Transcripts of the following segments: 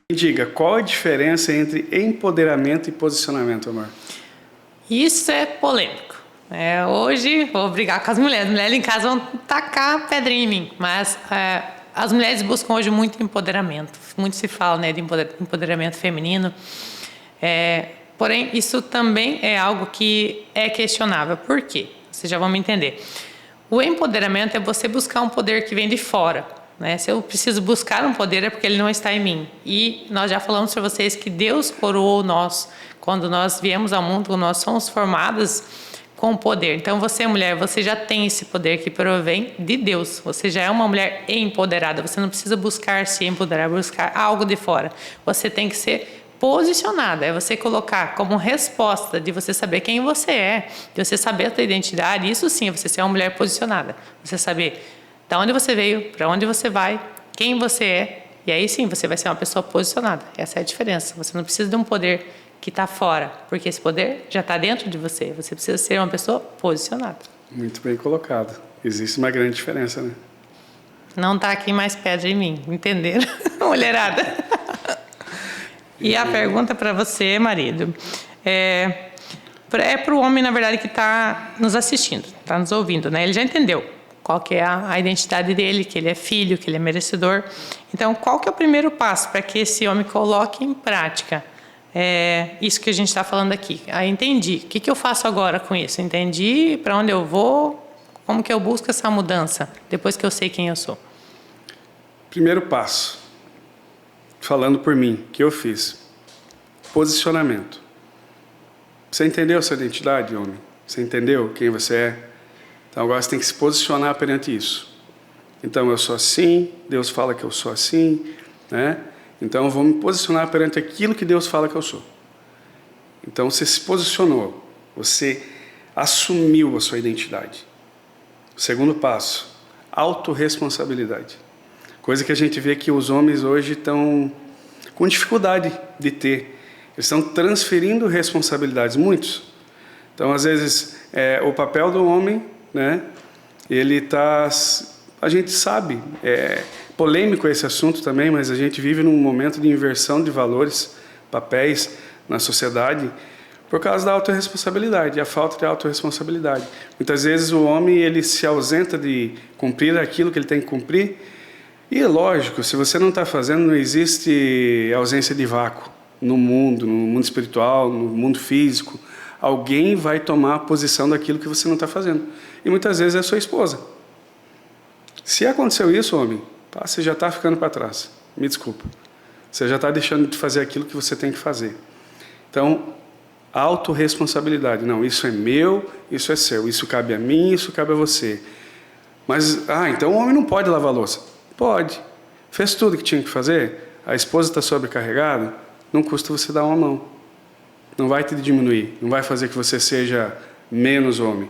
Diga, qual a diferença entre empoderamento e posicionamento, amor? Isso é polêmico. Hoje vou brigar com as mulheres. As mulheres em casa vão tacar pedrinha em mim. Mas as mulheres buscam hoje muito empoderamento. Muito se fala, né, de empoderamento feminino. Porém, isso também é algo que é questionável. Por quê? Vocês já vão me entender. O empoderamento é você buscar um poder que vem de fora. Se eu preciso buscar um poder é porque ele não está em mim. E nós já falamos para vocês que Deus coroou nós quando nós viemos ao mundo, quando nós somos formadas com poder. Então você, mulher, você já tem esse poder que provém de Deus. Você já é uma mulher empoderada. Você não precisa buscar se empoderar, buscar algo de fora. Você tem que ser posicionada. É você colocar como resposta de você saber quem você é, de você saber a sua identidade. Isso sim, você ser uma mulher posicionada. Você saber da onde você veio, para onde você vai, quem você é. E aí sim, você vai ser uma pessoa posicionada. Essa é a diferença. Você não precisa de um poder que está fora, porque esse poder já está dentro de você. Você precisa ser uma pessoa posicionada. Muito bem colocado. Existe uma grande diferença, né? Não está aqui mais pedra em mim, entenderam? Mulherada. E a pergunta para você, marido, é para o homem, na verdade, que está nos assistindo, está nos ouvindo, né? Ele já entendeu qual que é a identidade dele, que ele é filho, que ele é merecedor. Então, qual que é o primeiro passo para que esse homem coloque em prática isso que a gente está falando aqui? Entendi. O que eu faço agora com isso? Entendi para onde eu vou, como que eu busco essa mudança, depois que eu sei quem eu sou? Primeiro passo, falando por mim, que eu fiz. Posicionamento. Você entendeu a sua identidade, homem? Você entendeu quem você é? Então agora você tem que se posicionar perante isso. Então eu sou assim, Deus fala que eu sou assim, né? Então eu vou me posicionar perante aquilo que Deus fala que eu sou. Então você se posicionou, você assumiu a sua identidade. O segundo passo, autorresponsabilidade. Coisa que a gente vê que os homens hoje estão com dificuldade de ter. Eles estão transferindo responsabilidades, muitos. Então às vezes o papel do homem, né? Ele está, a gente sabe, é polêmico esse assunto também, mas a gente vive num momento de inversão de valores, papéis na sociedade, por causa da autorresponsabilidade, a falta de autorresponsabilidade. Muitas vezes o homem ele se ausenta de cumprir aquilo que ele tem que cumprir, e lógico, se você não está fazendo, não existe ausência de vácuo no mundo espiritual, no mundo físico. Alguém vai tomar a posição daquilo que você não está fazendo. E muitas vezes é a sua esposa. Se aconteceu isso, homem, você já está ficando para trás. Me desculpa. Você já está deixando de fazer aquilo que você tem que fazer. Então, autorresponsabilidade. Não, isso é meu, isso é seu. Isso cabe a mim, isso cabe a você. Mas, então o homem não pode lavar a louça. Pode. Fez tudo que tinha que fazer? A esposa está sobrecarregada? Não custa você dar uma mão. Não vai te diminuir, não vai fazer que você seja menos homem.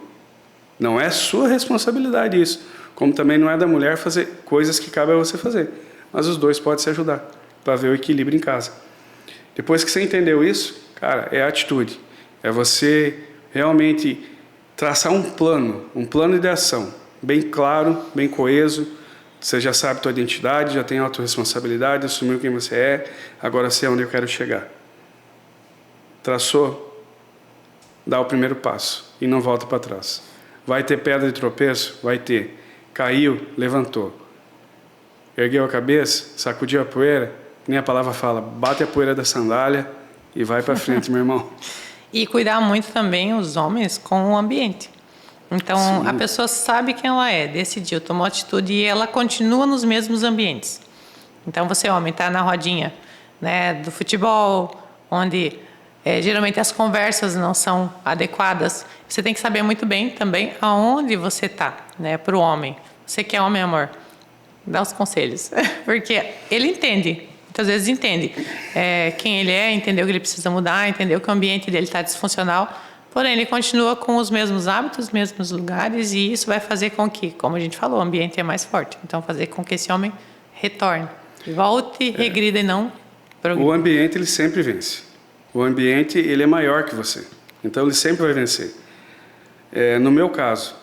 Não é sua responsabilidade isso. Como também não é da mulher fazer coisas que cabe a você fazer. Mas os dois podem se ajudar para ver o equilíbrio em casa. Depois que você entendeu isso, cara, é atitude. É você realmente traçar um plano de ação, bem claro, bem coeso. Você já sabe a tua identidade, já tem autorresponsabilidade, assumiu quem você é, agora sei onde eu quero chegar. Traçou, dá o primeiro passo e não volta para trás. Vai ter pedra de tropeço? Vai ter. Caiu, levantou. Ergueu a cabeça, sacudiu a poeira, nem a palavra fala, bate a poeira da sandália e vai para frente, meu irmão. E cuidar muito também os homens com o ambiente. Então, sim, a pessoa sabe quem ela é, decidiu, tomou atitude e ela continua nos mesmos ambientes. Então, você, homem, está na rodinha, né, do futebol, onde geralmente as conversas não são adequadas. Você tem que saber muito bem também aonde você está, né, para o homem. Você que é homem, amor, dá os conselhos. Porque ele entende, muitas vezes entende quem ele é, entendeu que ele precisa mudar, entendeu que o ambiente dele está disfuncional. Porém, ele continua com os mesmos hábitos, os mesmos lugares, e isso vai fazer com que, como a gente falou, o ambiente é mais forte. Então, fazer com que esse homem retorne, volte, regrida e não progride. O ambiente, ele sempre vence. O ambiente, ele é maior que você. Então, ele sempre vai vencer. No meu caso,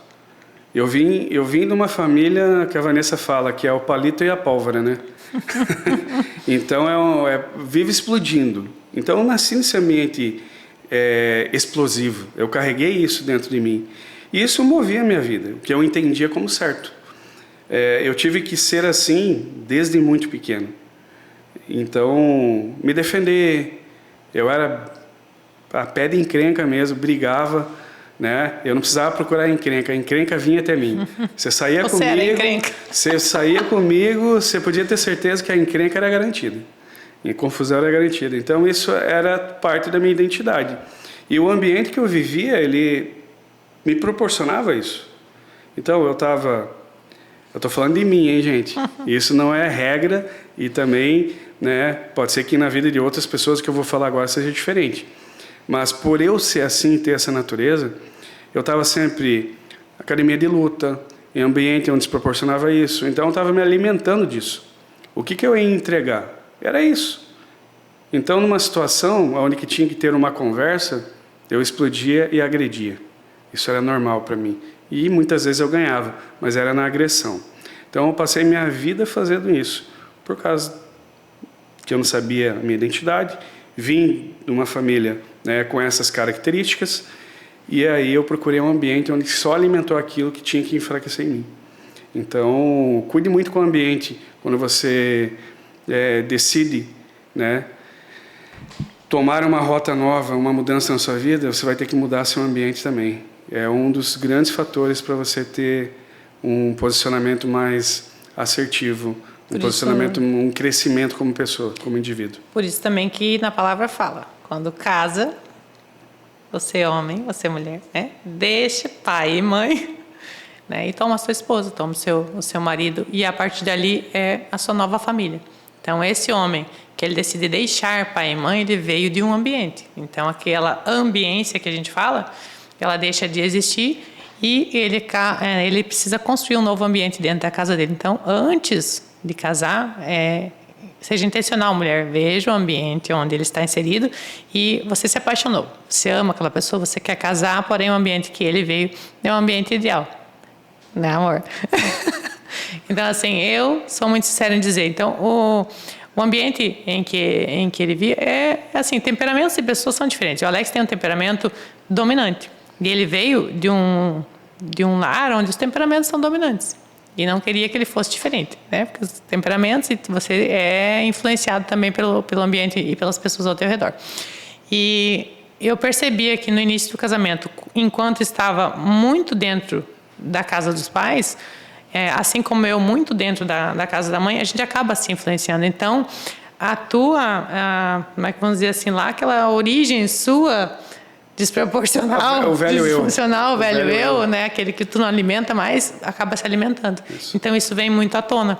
Eu vim de uma família que a Vanessa fala que é o palito e a pólvora, né? Então vive explodindo. Então eu nasci nesse ambiente explosivo. Eu carreguei isso dentro de mim. E isso movia a minha vida, que eu entendia como certo. Eu tive que ser assim desde muito pequeno. Então, me defender. Eu era a pé de encrenca mesmo, brigava, né? Eu não precisava procurar encrenca, a encrenca vinha até mim. Você saía Você era encrenca. Você saía comigo, você podia ter certeza que a encrenca era garantida. E a confusão era garantida. Então, isso era parte da minha identidade. E o ambiente que eu vivia, ele me proporcionava isso. Então, eu estou falando de mim, hein, gente? Isso não é regra e também, né, pode ser que na vida de outras pessoas que eu vou falar agora seja diferente. Mas por eu ser assim, ter essa natureza, eu estava sempre na academia de luta, em ambiente onde se proporcionava isso. Então, eu estava me alimentando disso. O que eu ia entregar? Era isso. Então, numa situação onde que tinha que ter uma conversa, eu explodia e agredia. Isso era normal para mim. E muitas vezes eu ganhava, mas era na agressão. Então, eu passei minha vida fazendo isso, por causa que eu não sabia a minha identidade, vim de uma família, né, com essas características, e aí eu procurei um ambiente onde só alimentou aquilo que tinha que enfraquecer em mim. Então, cuide muito com o ambiente quando você decide, né, tomar uma rota nova, uma mudança na sua vida. Você vai ter que mudar seu ambiente também. É um dos grandes fatores para você ter um posicionamento mais assertivo, um crescimento como pessoa, como indivíduo. Por isso também que na palavra fala, quando casa, você homem, você mulher, né? Deixa pai e mãe, né? E toma a sua esposa, toma o seu marido, e a partir dali é a sua nova família. Então, esse homem que ele decide deixar pai e mãe, ele veio de um ambiente. Então, aquela ambiência que a gente fala, ela deixa de existir e ele precisa construir um novo ambiente dentro da casa dele. Então, antes de casar, seja intencional, mulher, veja o ambiente onde ele está inserido e você se apaixonou. Você ama aquela pessoa, você quer casar, porém o ambiente que ele veio é um ambiente ideal. Né, amor? Então, assim, eu sou muito sincera em dizer. Então, o ambiente em que ele vive assim, temperamentos de pessoas são diferentes. O Alex tem um temperamento dominante. E ele veio de um lar onde os temperamentos são dominantes. E não queria que ele fosse diferente, né? Porque os temperamentos, você é influenciado também pelo ambiente e pelas pessoas ao teu redor. E eu percebia que no início do casamento, enquanto estava muito dentro da casa dos pais, assim como eu muito dentro da casa da mãe, a gente acaba se influenciando. Então, como é que vamos dizer assim, lá aquela origem sua desproporcional, o velho disfuncional, o velho eu, né? Aquele que tu não alimenta mais, acaba se alimentando. Isso. Então, isso vem muito à tona.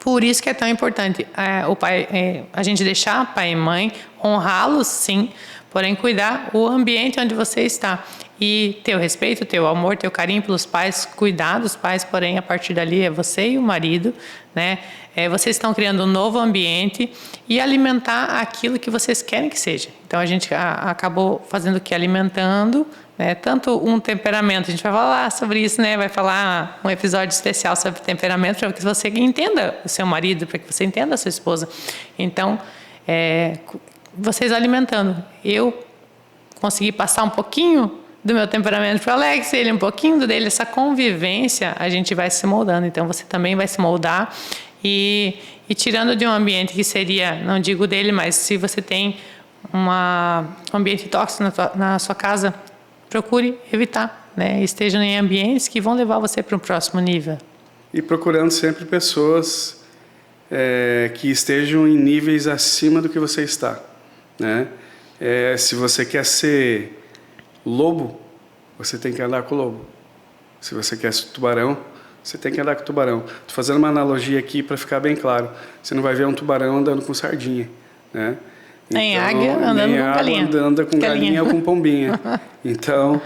Por isso que é tão importante o pai, a gente deixar pai e mãe, honrá-los, sim, porém cuidar o ambiente onde você está. E ter o respeito, ter o amor, ter o carinho pelos pais, cuidar dos pais, porém, a partir dali é você e o marido, né? Vocês estão criando um novo ambiente e alimentar aquilo que vocês querem que seja. Então, a gente acabou fazendo o que? Alimentando, né? Tanto um temperamento, a gente vai falar sobre isso, né? Vai falar um episódio especial sobre temperamento para que você entenda o seu marido, para que você entenda a sua esposa. Então, vocês alimentando. Eu consegui passar um pouquinho do meu temperamento para o Alex, ele um pouquinho do dele, essa convivência, a gente vai se moldando. Então, você também vai se moldar e tirando de um ambiente que seria, não digo dele, mas se você tem um ambiente tóxico na sua casa, procure evitar, né? Estejam em ambientes que vão levar você para um próximo nível. E procurando sempre pessoas que estejam em níveis acima do que você está, né? Se você quer ser lobo, você tem que andar com o lobo. Se você quer ser tubarão, você tem que andar com o tubarão. Estou fazendo uma analogia aqui para ficar bem claro. Você não vai ver um tubarão andando com sardinha, né? Nem águia andando com galinha. Anda com galinha ou com pombinha. Então,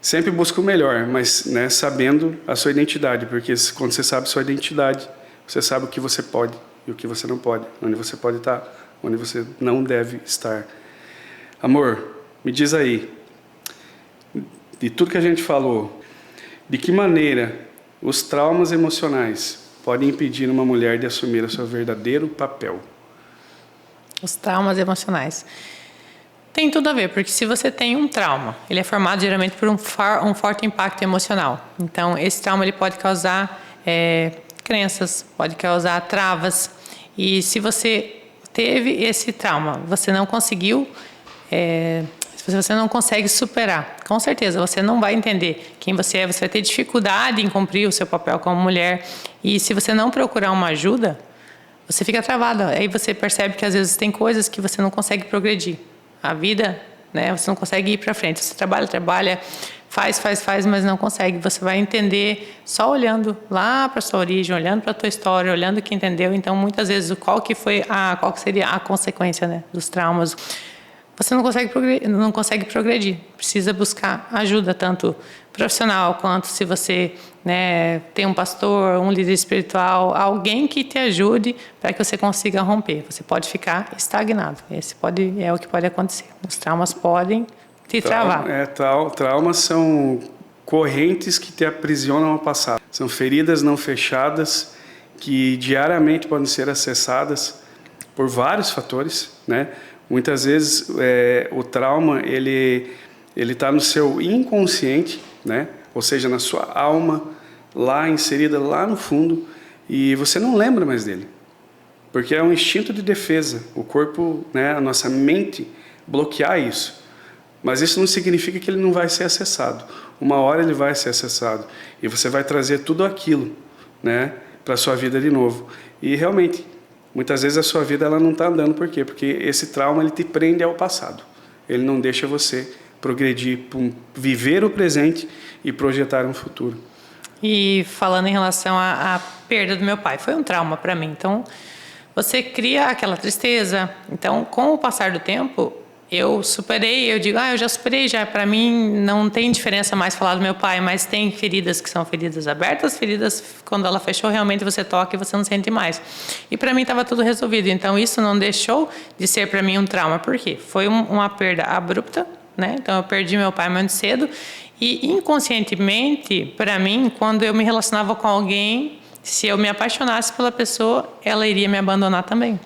sempre busca o melhor, mas, né, sabendo a sua identidade, porque quando você sabe a sua identidade, você sabe o que você pode e o que você não pode, onde você pode estar, onde você não deve estar. Amor, me diz aí, de tudo que a gente falou, De que maneira os traumas emocionais podem impedir uma mulher de assumir o seu verdadeiro papel? Os traumas emocionais. Tem tudo a ver, porque se você tem um trauma, ele é formado geralmente por um forte impacto emocional. Então, esse trauma ele pode causar crenças, pode causar travas. E se você teve esse trauma, você não conseguiu, se você não consegue superar, com certeza você não vai entender quem você é, você vai ter dificuldade em cumprir o seu papel como mulher. E se você não procurar uma ajuda, você fica travada. Aí você percebe que às vezes tem coisas que você não consegue progredir. A vida, né, você não consegue ir para frente. Você trabalha, faz, mas não consegue. Você vai entender só olhando lá para sua origem, olhando para a tua história, olhando o que entendeu. Então, muitas vezes, qual que seria a consequência, né, dos traumas? Você não consegue progredir. Precisa buscar ajuda, tanto profissional quanto se você, né, tem um pastor, um líder espiritual, alguém que te ajude para que você consiga romper. Você pode ficar estagnado. É o que pode acontecer. Os traumas podem te travar. Traumas são correntes que te aprisionam ao passado. São feridas não fechadas que diariamente podem ser acessadas por vários fatores, né? Muitas vezes o trauma ele está no seu inconsciente, né? Ou seja, na sua alma, lá inserida lá no fundo, e você não lembra mais dele, porque é um instinto de defesa. O corpo, né, a nossa mente bloquear isso, mas isso não significa que ele não vai ser acessado. Uma hora ele vai ser acessado e você vai trazer tudo aquilo, né, para a sua vida de novo. E realmente muitas vezes a sua vida ela não está andando. Por quê? Porque esse trauma ele te prende ao passado. Ele não deixa você progredir, viver o presente e projetar um futuro. E falando em relação à perda do meu pai, foi um trauma para mim. Então, você cria aquela tristeza. Então, com o passar do tempo, eu superei. Eu digo, eu já superei, já. Para mim, não tem diferença mais falar do meu pai, mas tem feridas que são feridas abertas, feridas quando ela fechou, realmente você toca e você não sente mais. E para mim estava tudo resolvido. Então, isso não deixou de ser para mim um trauma. Por quê? Foi uma perda abrupta, né? Então, eu perdi meu pai muito cedo. E inconscientemente, para mim, quando eu me relacionava com alguém, se eu me apaixonasse pela pessoa, ela iria me abandonar também.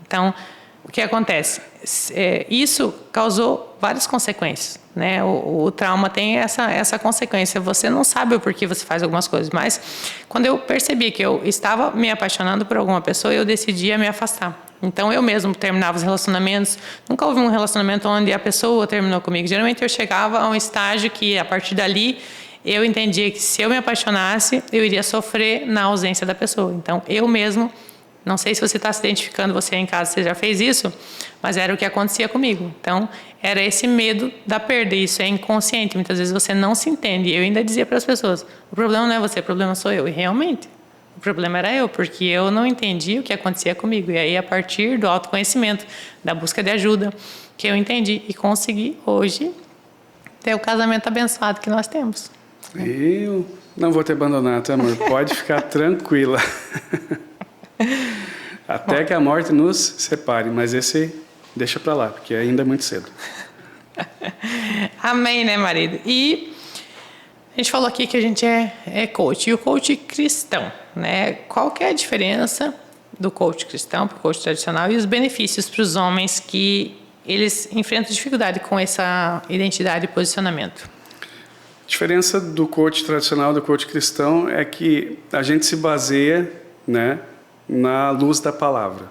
Então, o que acontece? Isso causou várias consequências, né? O trauma tem essa consequência. Você não sabe o porquê você faz algumas coisas, mas quando eu percebi que eu estava me apaixonando por alguma pessoa, eu decidia me afastar. Então, eu mesmo terminava os relacionamentos. Nunca houve um relacionamento onde a pessoa terminou comigo. Geralmente, eu chegava a um estágio que, a partir dali, eu entendia que se eu me apaixonasse, eu iria sofrer na ausência da pessoa. Então, eu mesmo, não sei se você está se identificando, você em casa, você já fez isso, mas era o que acontecia comigo. Então, era esse medo da perda. Isso é inconsciente. Muitas vezes você não se entende. Eu ainda dizia para as pessoas, o problema não é você, o problema sou eu. E realmente, o problema era eu, porque eu não entendi o que acontecia comigo. E aí, a partir do autoconhecimento, da busca de ajuda, que eu entendi e consegui, hoje, ter o casamento abençoado que nós temos. Eu não vou te abandonar, tá, amor? Pode ficar tranquila. Até que a morte nos separe, mas esse deixa para lá, porque ainda é muito cedo. Amém, né, marido? E a gente falou aqui que a gente é coach, e o coach cristão, né? Qual que é a diferença do coach cristão para o coach tradicional e os benefícios para os homens que eles enfrentam dificuldade com essa identidade e posicionamento? A diferença do coach tradicional e do coach cristão é que a gente se baseia, né, na luz da palavra.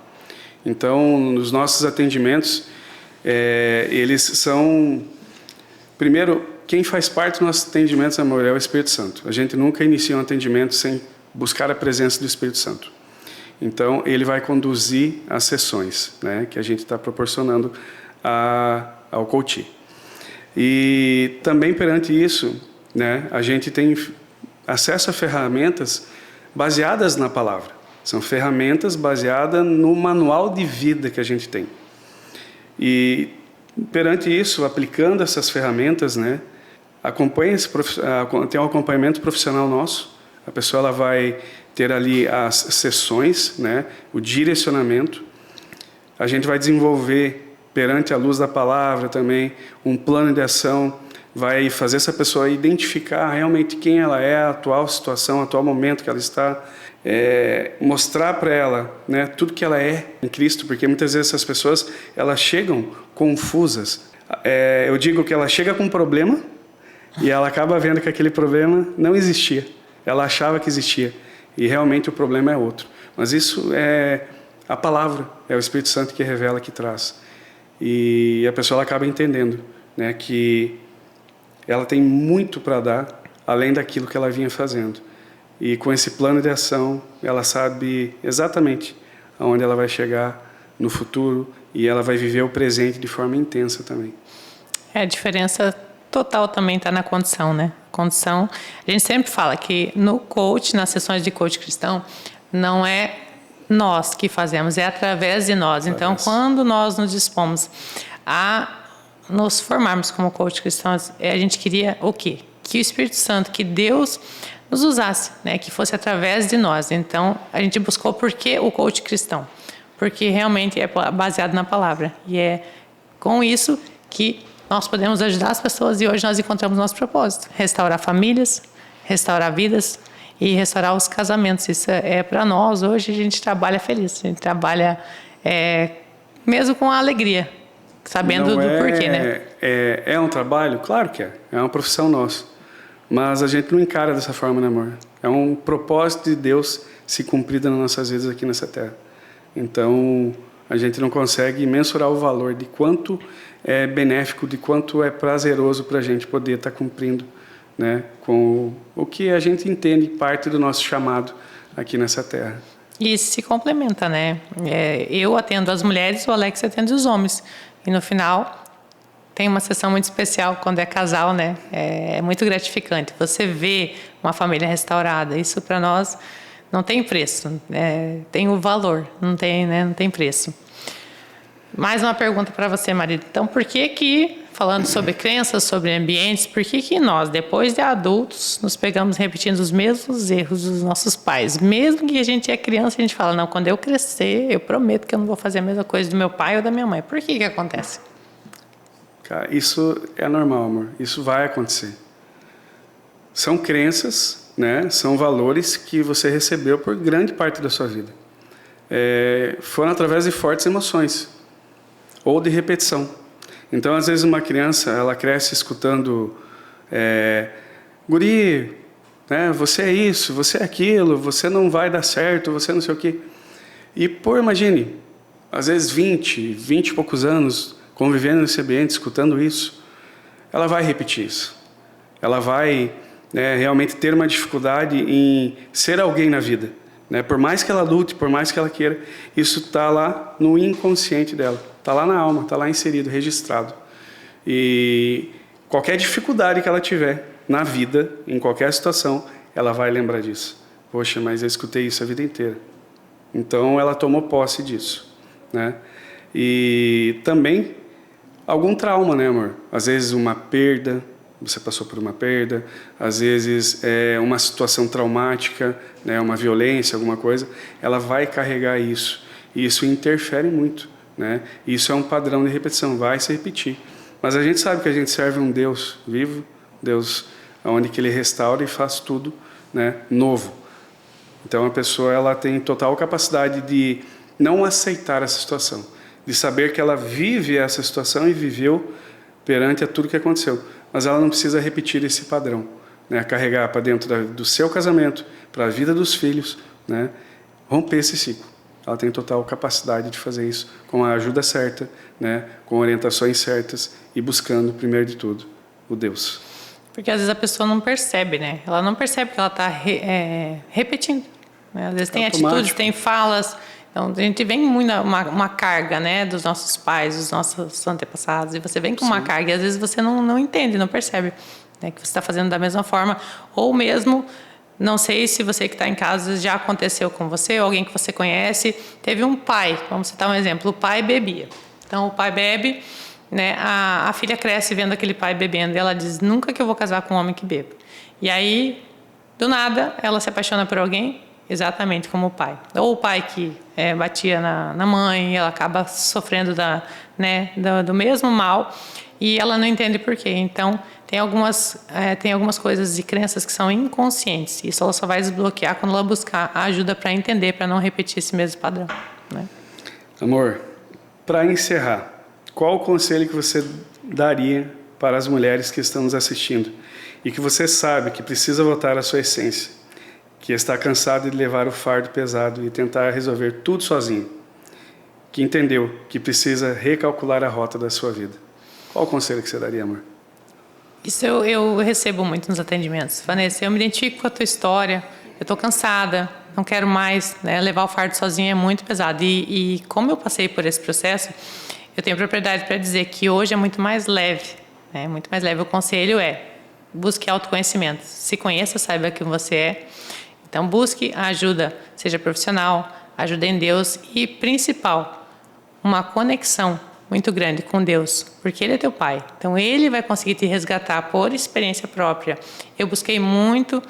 Então, nos nossos atendimentos, eles são... Primeiro, quem faz parte dos nossos atendimentos, amor, é o Espírito Santo. A gente nunca inicia um atendimento sem buscar a presença do Espírito Santo. Então, ele vai conduzir as sessões, né, que a gente está proporcionando ao coach. E também, perante isso, né, a gente tem acesso a ferramentas baseadas na palavra. São ferramentas baseadas no manual de vida que a gente tem. E, perante isso, aplicando essas ferramentas, né, tem um acompanhamento profissional nosso. A pessoa ela vai ter ali as sessões, né, o direcionamento. A gente vai desenvolver, perante a luz da palavra também, um plano de ação vai fazer essa pessoa identificar realmente quem ela é, a atual situação, o atual momento que ela está, mostrar para ela, né, tudo que ela é em Cristo, porque muitas vezes essas pessoas elas chegam confusas. Eu digo que ela chega com um problema e ela acaba vendo que aquele problema não existia. Ela achava que existia e realmente o problema é outro. Mas isso é a palavra, é o Espírito Santo que revela, que traz. E a pessoa ela acaba entendendo, né, que ela tem muito para dar além daquilo que ela vinha fazendo. E com esse plano de ação, ela sabe exatamente aonde ela vai chegar no futuro e ela vai viver o presente de forma intensa também. A diferença total também está na condição, né? Condição, a gente sempre fala que no coach, nas sessões de coach cristão, não é nós que fazemos, é através de nós. Então, quando nós nos dispomos a nos formarmos como coach cristãos, a gente queria o quê? Que o Espírito Santo, que Deus nos usasse, né? Que fosse através de nós. Então, a gente buscou por que o coach cristão? Porque realmente é baseado na palavra. E é com isso que nós podemos ajudar as pessoas e hoje nós encontramos nosso propósito. Restaurar famílias, restaurar vidas e restaurar os casamentos. Isso é para nós, hoje a gente trabalha feliz. A gente trabalha mesmo com alegria, sabendo do porquê, né? É um trabalho? Claro que é. É uma profissão nossa. Mas a gente não encara dessa forma, né, amor? É um propósito de Deus se cumprido nas nossas vidas aqui nessa terra. Então, a gente não consegue mensurar o valor de quanto é benéfico, de quanto é prazeroso para a gente poder estar cumprindo, né, com o que a gente entende parte do nosso chamado aqui nessa terra. E isso se complementa, né? Eu atendo as mulheres, o Alex atende os homens. E no final, tem uma sessão muito especial quando é casal, né? É muito gratificante. Você vê uma família restaurada. Isso para nós não tem preço. Tem o valor, não tem, né? Não tem preço. Mais uma pergunta para você, marido. Então, por que, falando sobre crenças, sobre ambientes, por que nós, depois de adultos, nos pegamos repetindo os mesmos erros dos nossos pais? Mesmo que a gente é criança, a gente fala, não, quando eu crescer, eu prometo que eu não vou fazer a mesma coisa do meu pai ou da minha mãe. Por que acontece? Cara, isso é normal, amor. Isso vai acontecer. São crenças, né? São valores que você recebeu por grande parte da sua vida. Foram através de fortes emoções ou de repetição. Então, às vezes, uma criança, ela cresce escutando guri, né, você é isso, você é aquilo, você não vai dar certo, você não sei o quê. E, imagine, às vezes 20 e poucos anos, convivendo nesse ambiente, escutando isso, ela vai repetir isso. Ela vai realmente ter uma dificuldade em ser alguém na vida. Né? Por mais que ela lute, por mais que ela queira, isso está lá no inconsciente dela. Está lá na alma, está lá inserido, registrado. E qualquer dificuldade que ela tiver na vida, em qualquer situação, ela vai lembrar disso. Poxa, mas eu escutei isso a vida inteira. Então, ela tomou posse disso. Né? E também algum trauma, né, amor? Às vezes uma perda, você passou por uma perda, às vezes uma situação traumática, né, uma violência, alguma coisa, ela vai carregar isso. E isso interfere muito. Né? Isso é um padrão de repetição, vai se repetir. Mas a gente sabe que a gente serve um Deus vivo, Deus onde que Ele restaura e faz tudo, né, novo. Então a pessoa ela tem total capacidade de não aceitar essa situação, de saber que ela vive essa situação e viveu perante a tudo que aconteceu. Mas ela não precisa repetir esse padrão, né, carregar para dentro do seu casamento, para a vida dos filhos, né, romper esse ciclo. Ela tem total capacidade de fazer isso com a ajuda certa, né, com orientações certas e buscando, primeiro de tudo, o Deus. Porque às vezes a pessoa não percebe, né? Ela não percebe que ela está repetindo. Né? Às vezes tem atitudes, tem falas. Então, a gente vem muito uma carga, né, dos nossos pais, dos nossos antepassados, e você vem com uma carga e às vezes você não entende, não percebe, né, que você está fazendo da mesma forma, ou mesmo... Não sei se você que está em casa já aconteceu com você, ou alguém que você conhece, teve um pai, vamos citar um exemplo, o pai bebia. Então, o pai bebe, né, a filha cresce vendo aquele pai bebendo, e ela diz, nunca que eu vou casar com um homem que bebe. E aí, do nada, ela se apaixona por alguém, exatamente como o pai. Ou o pai que batia na mãe, ela acaba sofrendo do mesmo mal, e ela não entende por quê. Então, tem algumas coisas e crenças que são inconscientes. Isso ela só vai desbloquear quando ela buscar a ajuda para entender, para não repetir esse mesmo padrão, né? Amor, para encerrar, qual o conselho que você daria para as mulheres que estão nos assistindo e que você sabe que precisa voltar à sua essência, que está cansada de levar o fardo pesado e tentar resolver tudo sozinho, que entendeu que precisa recalcular a rota da sua vida? Qual o conselho que você daria, amor? Isso eu recebo muito nos atendimentos. Vanessa, eu me identifico com a tua história, eu estou cansada, não quero mais, né? Levar o fardo sozinha é muito pesado. E como eu passei por esse processo, eu tenho propriedade para dizer que hoje é muito mais leve, né? Muito mais leve. O conselho é: busque autoconhecimento. Se conheça, saiba quem você é. Então, busque a ajuda, seja profissional, ajuda em Deus e, principal, uma conexão muito grande com Deus, porque Ele é teu Pai. Então, Ele vai conseguir te resgatar por experiência própria. Eu busquei muito,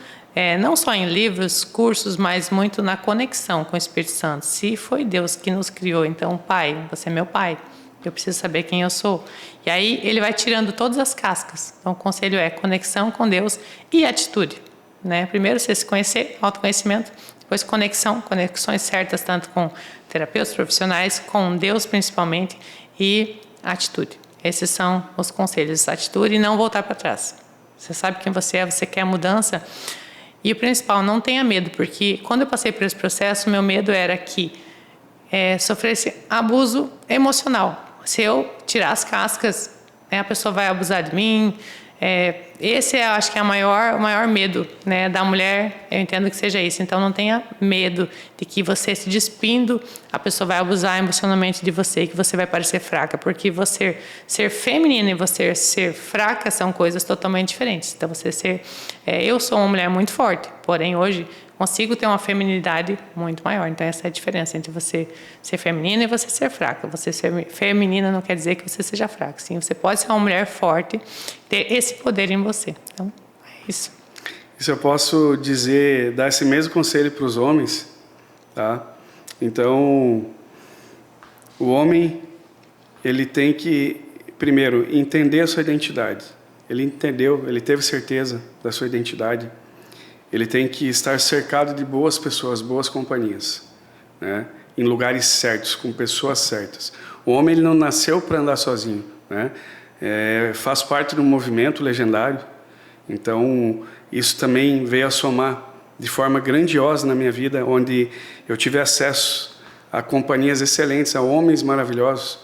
não só em livros, cursos, mas muito na conexão com o Espírito Santo. Se foi Deus que nos criou, então, Pai, você é meu Pai. Eu preciso saber quem eu sou. E aí, Ele vai tirando todas as cascas. Então, o conselho é conexão com Deus e atitude, né? Primeiro, você se conhecer, autoconhecimento. Depois, conexões certas, tanto com terapeutas profissionais, com Deus principalmente, e atitude. Esses são os conselhos: atitude e não voltar para trás. Você sabe quem você é, você quer mudança. E o principal, não tenha medo, porque quando eu passei por esse processo, meu medo era que sofresse abuso emocional. Se eu tirar as cascas, a pessoa vai abusar de mim. Esse acho que é o maior medo, né, da mulher. Eu entendo que seja isso. Então, não tenha medo de que você se despindo, a pessoa vai abusar emocionalmente de você e que você vai parecer fraca, porque você ser feminina e você ser fraca são coisas totalmente diferentes. Então, eu sou uma mulher muito forte, porém hoje consigo ter uma feminilidade muito maior. Então, essa é a diferença entre você ser feminina e você ser fraca. Você ser feminina não quer dizer que você seja fraca. Sim, você pode ser uma mulher forte, ter esse poder em você. Então, é isso. Isso eu posso dizer, dar esse mesmo conselho para os homens, tá? Então, o homem, ele tem que, primeiro, entender a sua identidade. Ele entendeu, ele teve certeza da sua identidade. Ele tem que estar cercado de boas pessoas, boas companhias, né? Em lugares certos, com pessoas certas. O homem, ele não nasceu para andar sozinho, né? Faz parte de um movimento legendário. Então, isso também veio a somar de forma grandiosa na minha vida, onde eu tive acesso a companhias excelentes, a homens maravilhosos,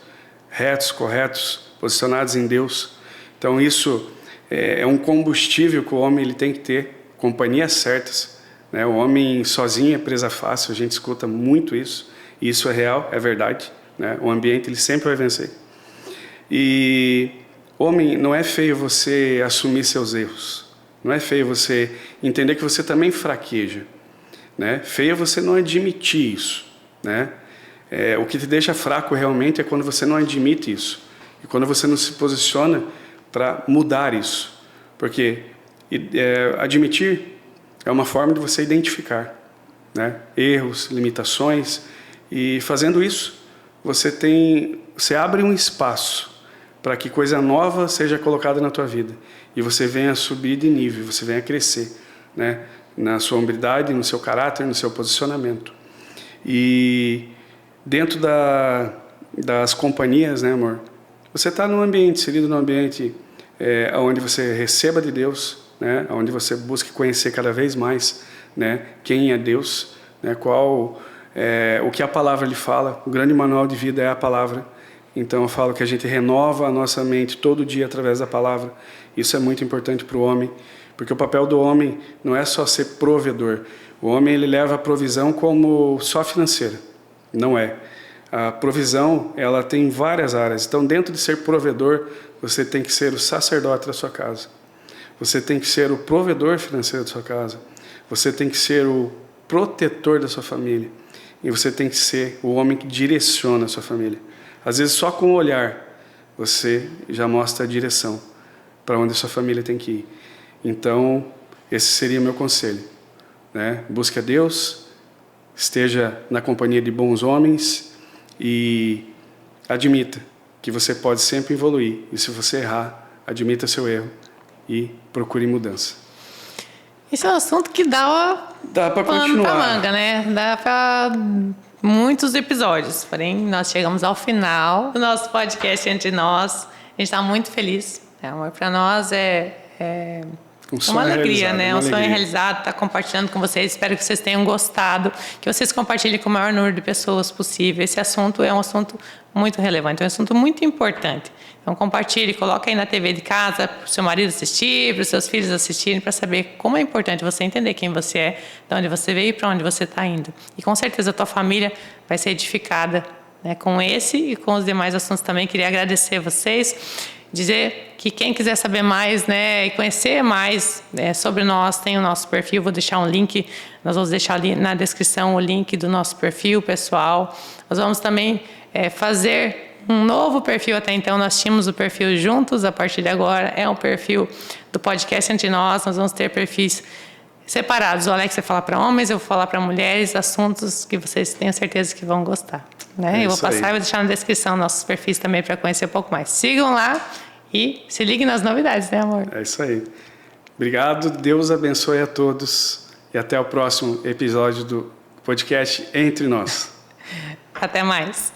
retos, corretos, posicionados em Deus. Então, isso é um combustível que o homem ele tem que ter. Companhias certas, né? O homem sozinho é presa fácil, a gente escuta muito isso, e isso é real, é verdade, né? O ambiente ele sempre vai vencer. E homem, não é feio você assumir seus erros, não é feio você entender que você também fraqueja, né? Feio é você não admitir isso, né? O que te deixa fraco realmente é quando você não admite isso, e quando você não se posiciona para mudar isso, porque admitir é uma forma de você identificar, né, erros, limitações, e fazendo isso você abre um espaço para que coisa nova seja colocada na tua vida e você venha a subir de nível, você venha a crescer, né, na sua hombridade, no seu caráter, no seu posicionamento. E dentro das companhias, né, amor, você está num ambiente, inserido num ambiente onde você receba de Deus, né, onde você busque conhecer cada vez mais, né, quem é Deus, né, o que a palavra lhe fala. O grande manual de vida é a palavra. Então eu falo que a gente renova a nossa mente todo dia através da palavra. Isso é muito importante para o homem, porque o papel do homem não é só ser provedor. O homem ele leva a provisão como só financeira. Não é. A provisão ela tem várias áreas. Então, dentro de ser provedor, você tem que ser o sacerdote da sua casa. Você tem que ser o provedor financeiro da sua casa. Você tem que ser o protetor da sua família. E você tem que ser o homem que direciona a sua família. Às vezes, só com o olhar, você já mostra a direção para onde a sua família tem que ir. Então, esse seria o meu conselho, né? Busque a Deus, esteja na companhia de bons homens e admita que você pode sempre evoluir. E se você errar, admita seu erro e procure mudança. Esse é um assunto que dá para pano continuar. pra manga, né? Dá para muitos episódios. Porém, nós chegamos ao final do nosso podcast Entre Nós. A gente está muito feliz. Amor, para nós é uma alegria, né? Um sonho realizado, estar compartilhando com vocês. Espero que vocês tenham gostado, que vocês compartilhem com o maior número de pessoas possível. Esse assunto é um assunto muito relevante, é um assunto muito importante. Então, compartilhe, coloque aí na TV de casa para o seu marido assistir, para os seus filhos assistirem, para saber como é importante você entender quem você é, de onde você veio e para onde você está indo. E com certeza a tua família vai ser edificada, né, com esse e com os demais assuntos também. Queria agradecer vocês, dizer que quem quiser saber mais, né, e conhecer mais sobre nós, tem o nosso perfil, vou deixar um link, nós vamos deixar ali na descrição o link do nosso perfil pessoal. Nós vamos também fazer um novo perfil. Até então nós tínhamos o perfil juntos, a partir de agora é um perfil do podcast Entre Nós vamos ter perfis separados. O Alex vai falar para homens, eu vou falar para mulheres, assuntos que vocês tenham certeza que vão gostar, né? Eu vou passar e vou deixar na descrição nossos perfis também para conhecer um pouco mais. Sigam lá e se liguem nas novidades, né, amor? É isso aí. Obrigado, Deus abençoe a todos e até o próximo episódio do podcast Entre Nós. Até mais.